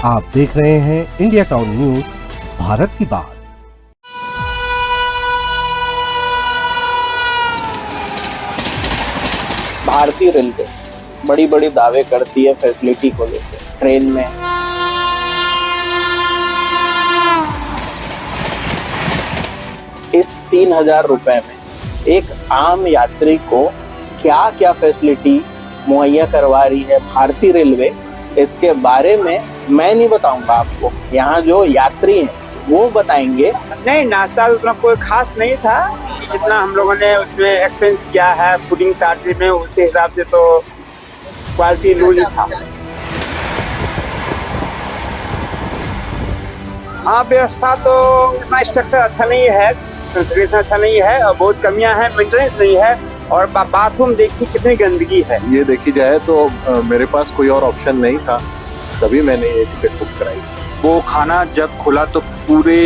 आप देख रहे हैं इंडिया टाउन न्यूज भारत की बात। भारतीय रेलवे बड़ी बड़ी दावे करती है फैसिलिटी को लेकर। ट्रेन में इस 3,000 रुपए में एक आम यात्री को क्या क्या फैसिलिटी मुहैया करवा रही है भारतीय रेलवे, इसके बारे में मैं नहीं बताऊंगा आपको, यहाँ जो यात्री हैं वो बताएंगे। नहीं, नाश्ता उतना कोई खास नहीं था, जितना हम लोगों ने उसमें एक्सपेंस किया है फूडिंग चार्जेस में, उसके हिसाब से तो क्वालिटी लूज था। हाँ, व्यवस्था तो उतना स्ट्रक्चर अच्छा नहीं है, कंफिगरेशन अच्छा नहीं है और बहुत कमियां हैं, मेंटेनेंस नहीं है। और बाथरूम देखिए कितनी गंदगी है। ये देखी जाए तो मेरे पास कोई और ऑप्शन नहीं था, तभी मैंने ये टिकट बुक कराई। वो खाना जब खुला तो पूरे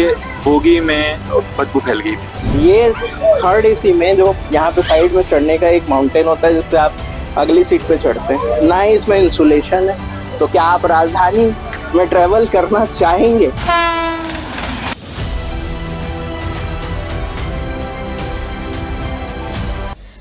बोगी में बदबू फैल गई थी। ये थर्ड एसी में जो यहाँ पे साइड में चढ़ने का एक माउंटेन होता है जिससे आप अगली सीट पे चढ़ते हैं, ना ही इसमें इंसुलेशन है। तो क्या आप राजधानी में ट्रेवल करना चाहेंगे?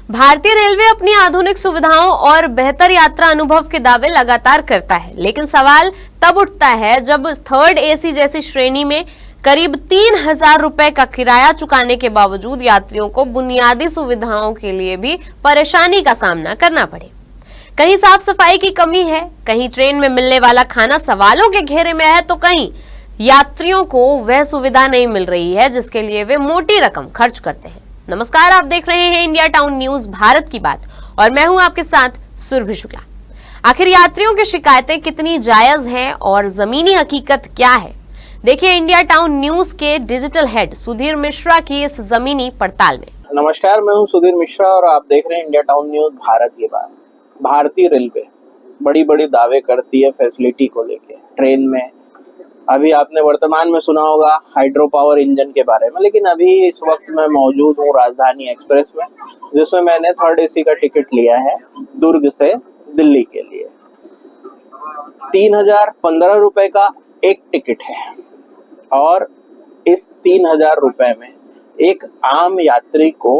भारतीय रेलवे अपनी आधुनिक सुविधाओं और बेहतर यात्रा अनुभव के दावे लगातार करता है, लेकिन सवाल तब उठता है जब थर्ड एसी जैसी श्रेणी में करीब 3,000 रुपए का किराया चुकाने के बावजूद यात्रियों को बुनियादी सुविधाओं के लिए भी परेशानी का सामना करना पड़े। कहीं साफ सफाई की कमी है, कहीं ट्रेन में मिलने वाला खाना सवालों के घेरे में है, तो कहीं यात्रियों को वह सुविधा नहीं मिल रही है जिसके लिए वे मोटी रकम खर्च करते हैं। नमस्कार, आप देख रहे हैं इंडिया टाउन न्यूज भारत की बात और मैं हूं आपके साथ सुरभि शुक्ला। आखिर यात्रियों की शिकायतें कितनी जायज हैं और जमीनी हकीकत क्या है, देखिए इंडिया टाउन न्यूज के डिजिटल हेड सुधीर मिश्रा की इस जमीनी पड़ताल में। नमस्कार, मैं हूं सुधीर मिश्रा और आप देख रहे हैं इंडिया टाउन न्यूज भारत की बात। भारतीय रेलवे बड़ी बड़ी दावे करती है फैसिलिटी को लेकर। ट्रेन में अभी आपने वर्तमान में सुना होगा हाइड्रो पावर इंजन के बारे में, लेकिन अभी इस वक्त मैं मौजूद हूँ राजधानी एक्सप्रेस में, जिसमें मैंने थर्ड एसी का टिकट लिया है दुर्ग से दिल्ली के लिए। 3,015 रुपए का एक टिकट है और इस 3,000 रुपए में एक आम यात्री को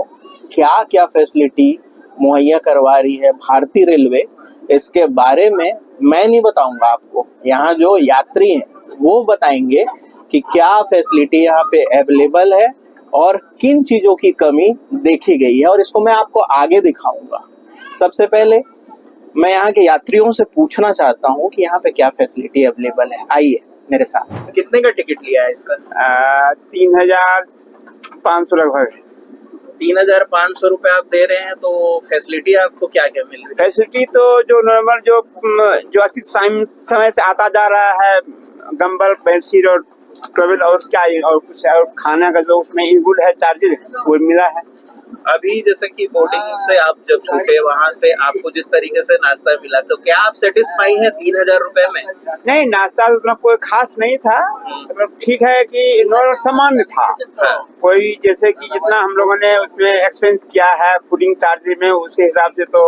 क्या क्या फैसिलिटी मुहैया करवा रही है भारतीय रेलवे, इसके बारे में मैं नहीं बताऊंगा आपको, यहाँ जो यात्री हैं वो बताएंगे कि क्या फैसिलिटी यहाँ पे अवेलेबल है और किन चीजों की कमी देखी गई है, और इसको मैं आपको आगे दिखाऊंगा। सबसे पहले मैं यहाँ के यात्रियों से पूछना चाहता हूँ कि यहाँ पे क्या फैसिलिटी अवेलेबल है। आइए मेरे साथ। कितने का टिकट लिया है इसका? 3,500 लगभग। 3,500 रुपए आप दे रहे हैं, तो फैसिलिटी आपको क्या क्या मिल रही है? फैसिलिटी तो जो नॉर्मल जो अच्छी समय से आता जा रहा है, गंबल, बेडशीट और ट्रेवल और क्या और कुछ और खाना का जो उसमें इंक्लूड है चार्जेस, वो मिला है। अभी जैसे कि बोर्डिंग से आप जब छूटे वहाँ से आपको जिस तरीके से नाश्ता मिला, तो क्या आप सेटिस्फाई हैं 3,000 रुपए में? नहीं, नाश्ता उतना कोई खास नहीं था, मतलब ठीक है कि नॉर्मल सामान्य था। हाँ। कोई जैसे कि जितना हम लोगों ने उसमें एक्सपेंस किया है फूडिंग चार्जेस में, उसके हिसाब से तो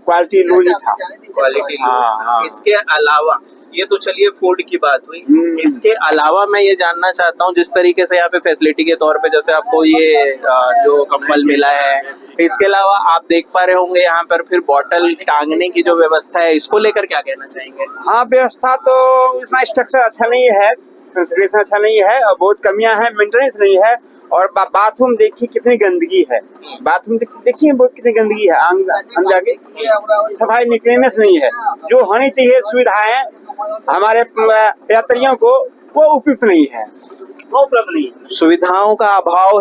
क्वालिटी लूज था। क्वालिटी हाँ। इसके अलावा ये तो चलिए फूड की बात हुई, इसके अलावा मैं ये जानना चाहता हूँ जिस तरीके से यहाँ पे फैसिलिटी के तौर पे जैसे आपको ये जो कंबल मिला है, इसके अलावा आप देख पा रहे होंगे यहाँ पर फिर बॉटल टांगने की जो व्यवस्था है, इसको लेकर क्या कहना चाहेंगे? हाँ, व्यवस्था तो उतना स्ट्रक्चर अच्छा नहीं है, कंफिगरेशन अच्छा नहीं है और बहुत कमियां हैं, मेंटेनेंस नहीं है। और बाथरूम देखिए कितनी गंदगी है, बाथरूम देखिए बहुत कितनी गंदगी है, अंदर सफाई निकलनेस नहीं है। जो होनी चाहिए सुविधाएं हमारे यात्रियों को, वो उपयुक्त नहीं है, वो उपलब्ध नहीं। सुविधाओं का अभाव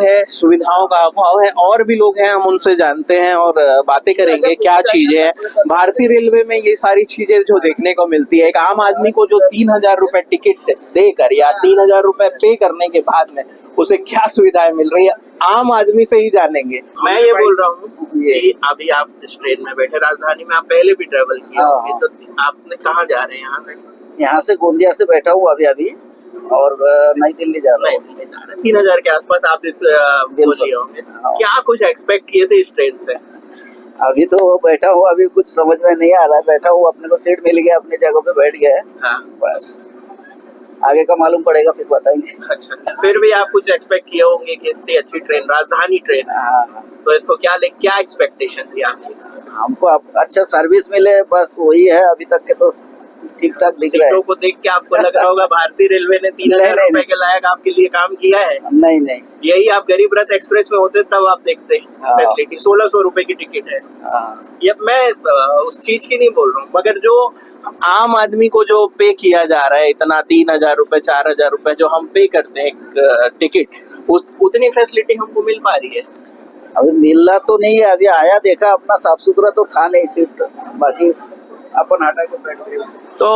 है, और भी लोग हैं, हम उनसे जानते हैं और बातें करेंगे क्या चीजें हैं भारतीय रेलवे में। ये सारी चीजें जो देखने को मिलती है, एक आम आदमी को जो 3,000 रुपए टिकट देकर या 3,000 रुपए पे करने के बाद में उसे क्या सुविधाएं मिल रही है, आम आदमी से ही जानेंगे। मैं ये बोल रहा हूँ कि अभी आप इस ट्रेन में बैठे, राजधानी में आप पहले भी ट्रेवल किया, तो आपने कहाँ जा रहे हैं? यहाँ से गोंदिया से बैठा हूँ अभी और नई दिल्ली जा रहा हूँ। 3,000 के आसपास आप बोल लिए होंगे। क्या कुछ एक्सपेक्ट किए थे इस ट्रेन से? अभी तो बैठा हूँ, अभी कुछ समझ में नहीं आ रहा है, बैठा हूँ, अपने को सीट मिल गया, अपनी जगह पे बैठ गया है। हाँ। बस आगे का मालूम पड़ेगा फिर बताएंगे। अच्छा, फिर भी आप कुछ एक्सपेक्ट किए होंगे कि इतनी अच्छी ट्रेन, राजधानी ट्रेन है, हाँ, तो इसको क्या एक्सपेक्टेशन थी आपकी? हमको अच्छा सर्विस मिले बस वही है, अभी तक के तो ठीक ठाक दिख रहा है। सीटों को देख के आपको लग रहा होगा भारतीय रेलवे ने 3,000 नहीं, रुपए के लायक आपके लिए काम किया है। नहीं। यही आप गरीब रथ एक्सप्रेस में होते तब आप देखते हाँ। फैसिलिटी 1600 रुपए की टिकट है। हाँ, ये मैं उस चीज की नहीं बोल रहा हूँ, मगर जो आम आदमी को जो पे किया जा रहा है इतना 3,000 रुपए 4,000 रुपए जो हम पे करते हैं एक टिकट, उतनी फैसिलिटी हमको मिल पा रही है? अभी मिलना तो नहीं है, अभी आया देखा अपना साफ सुथरा तो था नहीं सीट, बाकी अपन हटा के बैठ गए। तो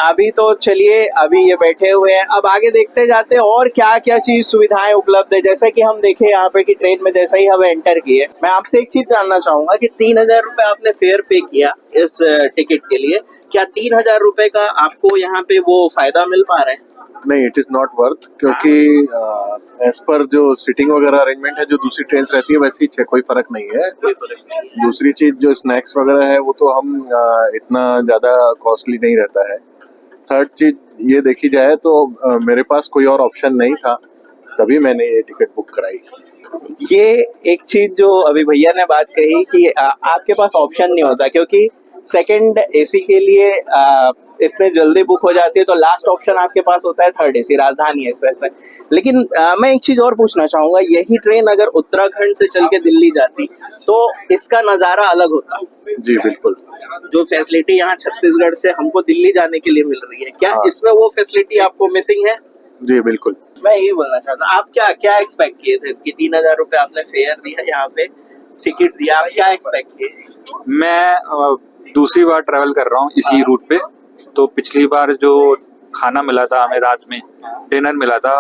अभी तो चलिए, अभी ये बैठे हुए हैं, अब आगे देखते जाते हैं और क्या क्या चीज सुविधाएं उपलब्ध है। जैसे कि हम देखे यहाँ पे कि ट्रेन में जैसे ही हम एंटर किए, मैं आपसे एक चीज जानना चाहूंगा कि 3,000 रुपए आपने फेयर पे किया इस टिकट के लिए, क्या 3,000 रुपए का आपको यहाँ पे वो फायदा मिल पा रहा है? नहीं, इट इज नॉट वर्थ, क्योंकि एज पर जो सीटिंग वगैरह अरेंजमेंट है जो दूसरी ट्रेन रहती है वैसी कोई फर्क नहीं है। दूसरी चीज जो स्नैक्स वगैरह है वो तो हम इतना ज्यादा कॉस्टली नहीं रहता है। थर्ड चीज ये देखी जाए तो मेरे पास कोई और ऑप्शन नहीं था, तभी मैंने ये टिकट बुक कराई। ये एक चीज जो अभी भैया ने बात कही कि आपके पास ऑप्शन नहीं होता, क्योंकि सेकंड एसी के लिए इतने जल्दी बुक हो जाती है, तो लास्ट ऑप्शन आपके पास होता है थर्ड एसी राजधानी एक्सप्रेस में। लेकिन मैं एक चीज और पूछना चाहूंगा, यही ट्रेन अगर उत्तराखंड से चल के दिल्ली जाती तो इसका नजारा अलग होता? जी बिल्कुल। जो फैसिलिटी यहाँ छत्तीसगढ़ से हमको दिल्ली जाने के लिए मिल रही है, क्या हाँ। इसमें वो फैसिलिटी आपको मिसिंग है? जी बिल्कुल। मैं यही बोलना चाहता हूँ, आप क्या एक्सपेक्ट किए थे कि 3,000 रुपए आपने फेयर दिया, यहाँ पे टिकट दिया, आप क्या एक्सपेक्ट किए? मैं दूसरी बार ट्रैवल कर रहा हूँ इसी रूट पे, तो पिछली बार जो खाना मिला था हमें, रात में डिनर मिला था,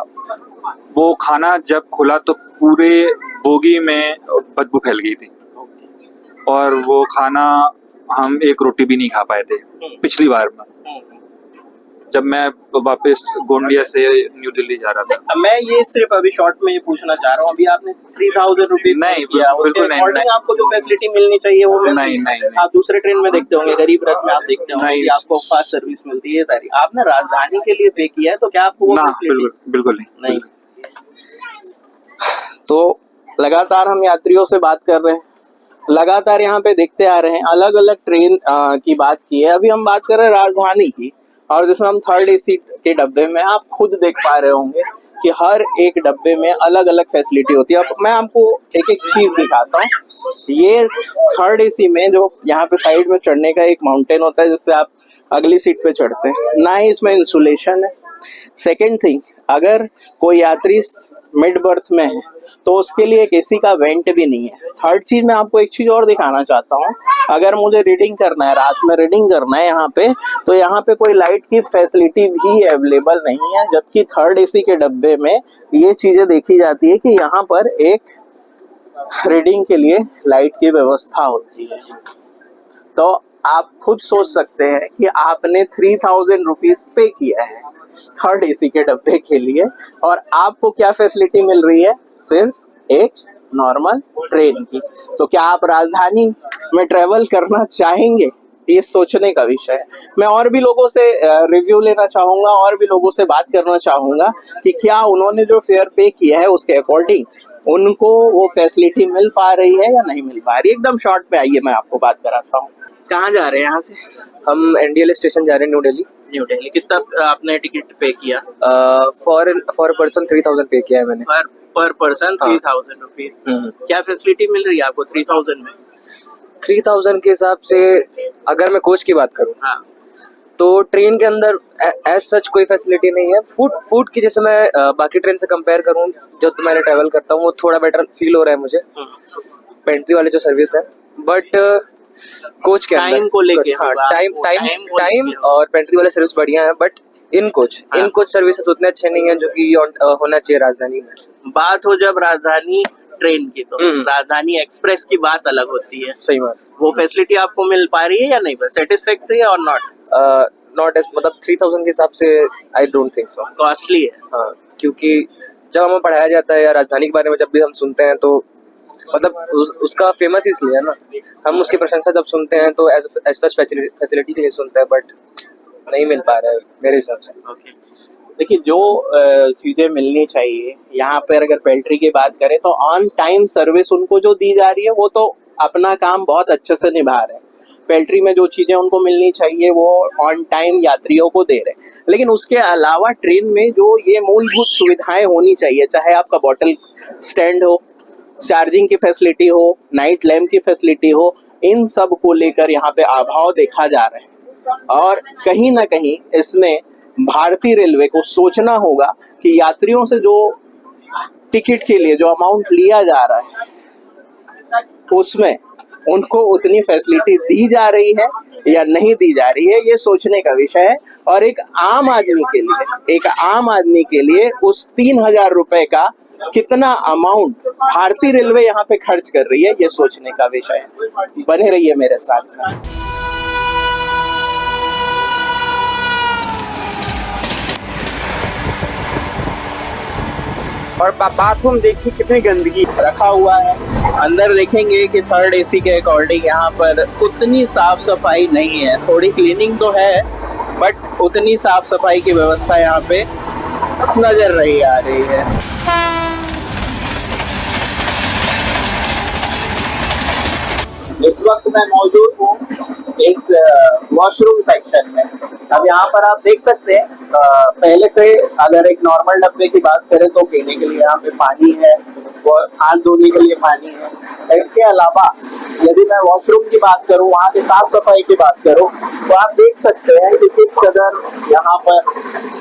वो खाना जब खुला तो पूरे बोगी में बदबू फैल गई थी, और वो खाना हम एक रोटी भी नहीं खा पाए थे पिछली बार में, जब मैं वापस गोंडिया से न्यू दिल्ली जा रहा था। मैं ये सिर्फ अभी शॉर्ट में ये पूछना चाह रहा हूँ, अभी आपने 3,000 रुपीज नहीं, किया, उसके बिल्कुल नहीं, अकॉर्डिंग नहीं। आपको जो फैसिलिटी मिलनी चाहिए वो मिल नहीं, नहीं। आप दूसरे ट्रेन में देखते होंगे, गरीब रथ में आप देखते होंगे नहीं। कि आपको फास्ट सर्विस मिलती है सारी, आपने राजधानी के लिए पे किया है, तो क्या आपको वो ना, फैसिलिटी? बिल्कुल नहीं। तो लगातार हम यात्रियों से बात कर रहे हैं, लगातार यहाँ पे देखते आ रहे हैं, अलग अलग ट्रेन की बात की है। अभी हम बात कर रहे हैं राजधानी की, और जिसमें हम थर्ड एसी के डब्बे में आप खुद देख पा रहे होंगे कि हर एक डब्बे में अलग अलग फैसिलिटी होती है। अब मैं आपको एक एक चीज दिखाता हूँ। ये थर्ड एसी में जो यहाँ पे साइड में चढ़ने का एक माउंटेन होता है जिससे आप अगली सीट पे चढ़ते हैं, ना ही इसमें इंसुलेशन है। सेकेंड थिंग, अगर कोई यात्री मिड बर्थ में है तो उसके लिए एक एसी का वेंट भी नहीं है। थर्ड चीज मैं आपको एक चीज और दिखाना चाहता हूँ, अगर मुझे रीडिंग करना है, रात में रीडिंग करना है यहाँ पे, तो यहाँ पे कोई लाइट की फैसिलिटी भी अवेलेबल नहीं है, जबकि थर्ड एसी के डब्बे में ये चीजें देखी जाती है कि यहाँ पर एक रीडिंग के लिए लाइट की व्यवस्था होती है। तो आप खुद सोच सकते हैं कि आपने 3,000 रुपीज पे किया है थर्ड एसी के डब्बे के लिए, और आपको क्या फैसिलिटी मिल रही है? सिर्फ एक नॉर्मल ट्रेन की। तो क्या आप राजधानी में ट्रेवल करना चाहेंगे? ये सोचने का विषय है। मैं और भी लोगों से रिव्यू लेना चाहूंगा, और भी लोगों से बात करना चाहूंगा कि क्या उन्होंने जो फेयर पे किया है उसके अकॉर्डिंग उनको वो फैसिलिटी मिल पा रही है या नहीं मिल पा रही। एकदम शॉर्ट पे आइए, मैं आपको बात कराता हूँ। कहाँ जा रहे हैं यहाँ से? हम एनडीएल स्टेशन जा रहे हैं, न्यू दिल्ली। न्यू दिल्ली। कितना आपने टिकट पे किया? फॉर पर्सन 3,000 पे किया है मैंने। पर पर्सन 3,000 रुपीज। क्या फैसिलिटी मिल रही है आपको 3,000 में? 3,000 के हिसाब से अगर मैं कोच की बात करूँ, हाँ, तो ट्रेन के अंदर एज सच कोई फैसिलिटी नहीं है। फूड की जैसे मैं बाकी ट्रेन से कंपेयर करूँ जो तो मैंने ट्रैवल करता हूँ, वो थोड़ा बेटर फील हो रहा है मुझे पेंट्री वाले जो सर्विस है। बट कोच के टाइम को लेके, हाँ, टाइम और पेंट्री वाले सर्विस बढ़िया है, बट इन कोच सर्विसेज उतने अच्छे नहीं है जो कि होना चाहिए राजधानी में। बात हो जब राजधानी ट्रेन की, तो राजधानी एक्सप्रेस की बात अलग होती है। सही बात। वो फैसिलिटी आपको मिल पा रही है या नहीं? सेटिस्फैक्टरी है और नॉट एस मतलब 3,000 के हिसाब से I don't think so. Costly है। हाँ, क्योंकि जब हमें पढ़ाया जाता है या राजधानी के बारे में जब भी हम सुनते हैं तो मतलब उसका फेमस इसलिए है ना, हम उसकी प्रशंसा जब सुनते हैं तो एज सच फैसिलिटी के लिए सुनते हैं, बट नहीं मिल पा रहा है मेरे हिसाब से। ओके, देखिए जो चीजें मिलनी चाहिए यहाँ पर, अगर पेल्ट्री की बात करें तो ऑन टाइम सर्विस उनको जो दी जा रही है वो तो अपना काम बहुत अच्छे से निभा रहे हैं। पेल्ट्री में जो चीजें उनको मिलनी चाहिए वो ऑन टाइम यात्रियों को दे रहे हैं, लेकिन उसके अलावा ट्रेन में जो ये मूलभूत सुविधाएं होनी चाहिए, चाहे आपका बॉटल स्टैंड हो, चार्जिंग की फैसिलिटी हो, नाइट लैम्प की फैसिलिटी हो, इन सब को लेकर यहाँ पे अभाव देखा जा रहा है। और कहीं ना कहीं इसमें भारतीय रेलवे को सोचना होगा कि यात्रियों से जो टिकट के लिए जो अमाउंट लिया जा रहा है उसमें उनको उतनी फैसिलिटी दी जा रही है या नहीं दी जा रही है, ये सोचने का विषय है। और एक आम आदमी के लिए उस 3,000 रुपए का कितना अमाउंट भारतीय रेलवे यहाँ पे खर्च कर रही है, ये सोचने का विषय है। बने रहिए मेरे साथ। और बाथरूम देखिए कितनी गंदगी रखा हुआ है। अंदर देखेंगे कि थर्ड एसी के अकॉर्डिंग यहाँ पर उतनी साफ सफाई नहीं है, थोड़ी क्लीनिंग तो है बट उतनी साफ सफाई की व्यवस्था यहाँ पे नजर नहीं आ रही है। इस वक्त मैं मौजूद हूँ इस वॉशरूम सेक्शन में। अब यहाँ पर आप देख सकते हैं पहले से अगर एक नॉर्मल डब्बे की बात करें तो पीने के लिए यहाँ पे पानी है और हाथ धोने के लिए पानी है। इसके अलावा यदि मैं वॉशरूम की बात करूँ, वहाँ की साफ सफाई की बात करूँ, तो आप देख सकते हैं कि किस कदर यहाँ पर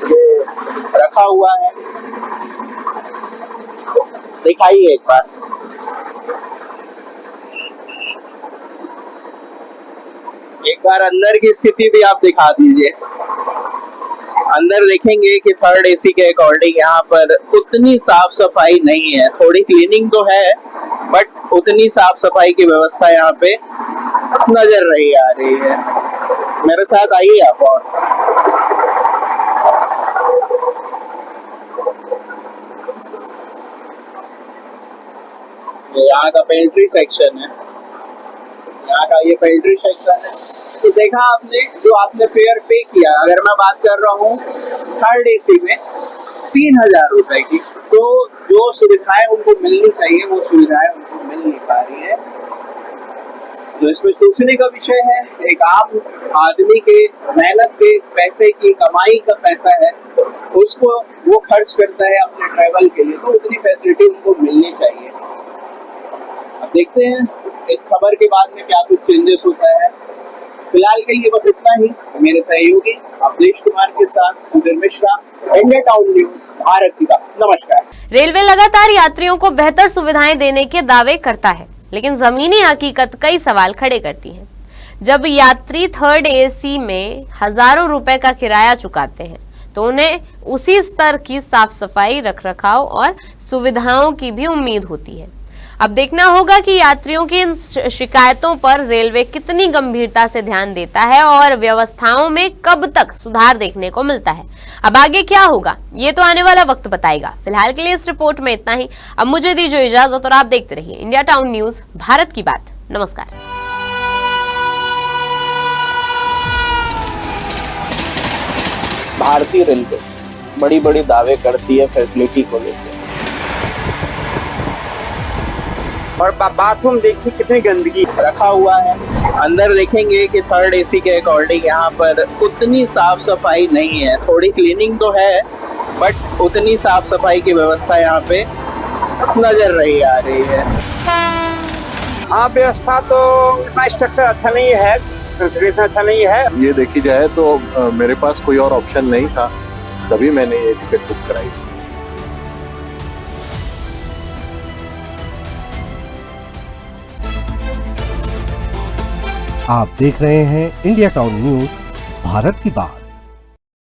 ये रखा हुआ है। दिखाइए एक बार। एक बार अंदर की स्थिति भी आप दिखा दीजिए। अंदर देखेंगे कि थर्ड एसी के अकॉर्डिंग यहाँ पर उतनी साफ सफाई नहीं है, थोड़ी क्लीनिंग तो है बट उतनी साफ सफाई की व्यवस्था यहाँ पे नजर नहीं आ रही है। मेरे साथ आइए आप। और यहाँ का पेल्ट्री सेक्शन है, यहाँ का ये पेल्ट्री सेक्शन है। तो देखा आपने, जो आपने फेयर पे किया, अगर मैं बात कर रहा हूँ थर्ड एसी में 3,000 रुपए की, तो जो सुविधाएं उनको मिलनी चाहिए वो सुविधाएं उनको मिल नहीं पा रही है। तो इसमें सोचने का विषय है। एक आम आदमी के मेहनत के पैसे की कमाई का पैसा है, उसको वो खर्च करता है अपने ट्रैवल के लिए, तो उतनी फैसिलिटी उनको मिलनी चाहिए। अब देखते हैं इस खबर के बाद में क्या कुछ चेंजेस होता है। फिलहाल के लिए बस इतना ही। मेरे सहयोगी अवधेश कुमार के साथ Sudhir Mishra, India town news, Bharat की बात। नमस्कार। रेलवे लगातार यात्रियों को बेहतर सुविधाएं देने के दावे करता है, लेकिन जमीनी हकीकत कई सवाल खड़े करती है। जब यात्री थर्ड एसी में हजारों रुपए का किराया चुकाते हैं तो उन्हें उसी स्तर की साफ सफाई, रखरखाव और सुविधाओं की भी उम्मीद होती है। अब देखना होगा कि यात्रियों की इन शिकायतों पर रेलवे कितनी गंभीरता से ध्यान देता है और व्यवस्थाओं में कब तक सुधार देखने को मिलता है। अब आगे क्या होगा ये तो आने वाला वक्त बताएगा। फिलहाल के लिए इस रिपोर्ट में इतना ही। अब मुझे दीजिए इजाजत और आप देखते रहिए इंडिया टाउन न्यूज, भारत की बात। नमस्कार। भारतीय रेलवे बड़ी बड़ी दावे करती है फैसिलिटी को लेकर, और बाथरूम देखिए कितनी गंदगी रखा हुआ है। अंदर देखेंगे कि थर्ड एसी के अकॉर्डिंग यहाँ पर उतनी साफ सफाई नहीं है, थोड़ी क्लीनिंग तो है बट उतनी साफ सफाई की व्यवस्था यहाँ पे नजर नहीं आ रही है। हाँ, व्यवस्था तो इतना स्ट्रक्चर अच्छा नहीं है, कंफिगरेशन अच्छा नहीं है। ये देखी जाए तो मेरे पास कोई और ऑप्शन नहीं था, तभी मैंने ये टिकट बुक कराई। आप देख रहे हैं इंडिया टाउन न्यूज, भारत की बात।